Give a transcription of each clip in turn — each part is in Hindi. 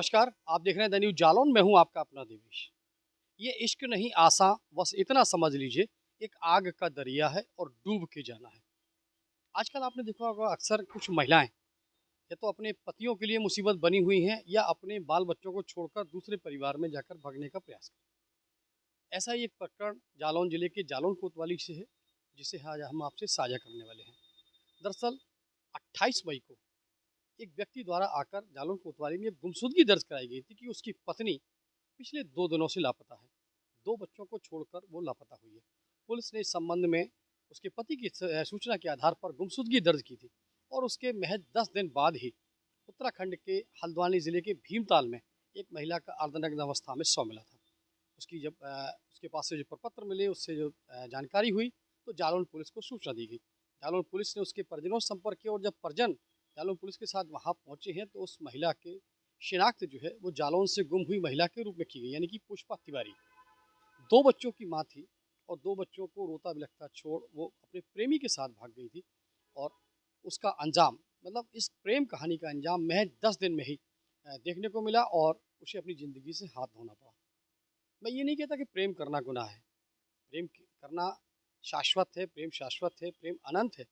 नमस्कार, आप देख रहे हैं द न्यूज़ जालौन। मैं हूं आपका अपना देवेश। ये इश्क नहीं आसा, बस इतना समझ लीजिए, एक आग का दरिया है और डूब के जाना है। आजकल आपने देखा होगा अक्सर कुछ महिलाएं या तो अपने पतियों के लिए मुसीबत बनी हुई हैं या अपने बाल बच्चों को छोड़कर दूसरे परिवार में जाकर भागने का प्रयास करती हैं। ऐसा ही एक प्रकरण जालौन जिले के जालौन कोतवाली से है, जिसे आज हम आपसे साझा करने वाले हैं। दरअसल 28 मई को एक व्यक्ति द्वारा आकर जालौन कोतवाली में एक गुमशुदगी दर्ज कराई गई थी कि उसकी पत्नी पिछले 2 दिनों से लापता है। 2 बच्चों को छोड़कर वो लापता हुई है। पुलिस ने इस संबंध में उसके पति की सूचना के आधार पर गुमशुदगी दर्ज की थी और उसके महज 10 दिन बाद ही उत्तराखंड के हल्द्वानी ज़िले के भीमताल में एक महिला का अर्धनग्न अवस्था में शव मिला था। उसकी जब उसके पास से जो प्रपत्र मिले, उससे जो जानकारी हुई, तो जालौन पुलिस को सूचना दी गई। जालौन पुलिस ने उसके परिजनों से संपर्क किया और जब परिजन जालौन पुलिस के साथ वहाँ पहुँचे हैं, तो उस महिला के शिनाख्त जो है वो जालौन से गुम हुई महिला के रूप में की गई, यानी कि पुष्पा तिवारी। 2 बच्चों की माँ थी और 2 बच्चों को रोता बिलखता छोड़ वो अपने प्रेमी के साथ भाग गई थी और उसका अंजाम, मतलब इस प्रेम कहानी का अंजाम महज 10 दिन में ही देखने को मिला और उसे अपनी ज़िंदगी से हाथ धोना पड़ा। मैं ये नहीं कहता कि प्रेम करना गुनाह है। करना शाश्वत है, प्रेम शाश्वत है, प्रेम अनंत है।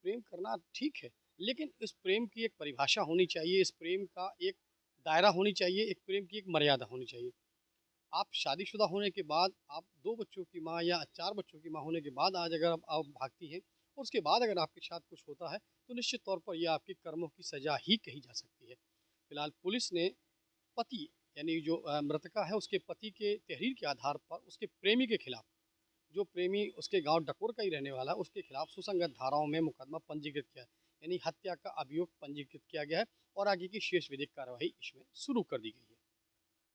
प्रेम करना ठीक है, लेकिन इस प्रेम की एक परिभाषा होनी चाहिए, इस प्रेम का एक दायरा होनी चाहिए, एक प्रेम की एक मर्यादा होनी चाहिए। आप शादीशुदा होने के बाद, आप 2 बच्चों की माँ या 4 बच्चों की माँ होने के बाद आज अगर आप भागती हैं और उसके बाद अगर आपके साथ कुछ होता है, तो निश्चित तौर पर ये आपके कर्मों की सज़ा ही कही जा सकती है। फिलहाल पुलिस ने पति, यानी जो मृतका है, उसके पति के तहरीर के आधार पर उसके प्रेमी के खिलाफ, जो प्रेमी उसके गांव डकोर का ही रहने वाला है, उसके खिलाफ सुसंगत धाराओं में मुकदमा पंजीकृत किया है, यानी हत्या का अभियोग पंजीकृत किया गया है और आगे की शेष विधिक कार्रवाई इसमें शुरू कर दी गई है।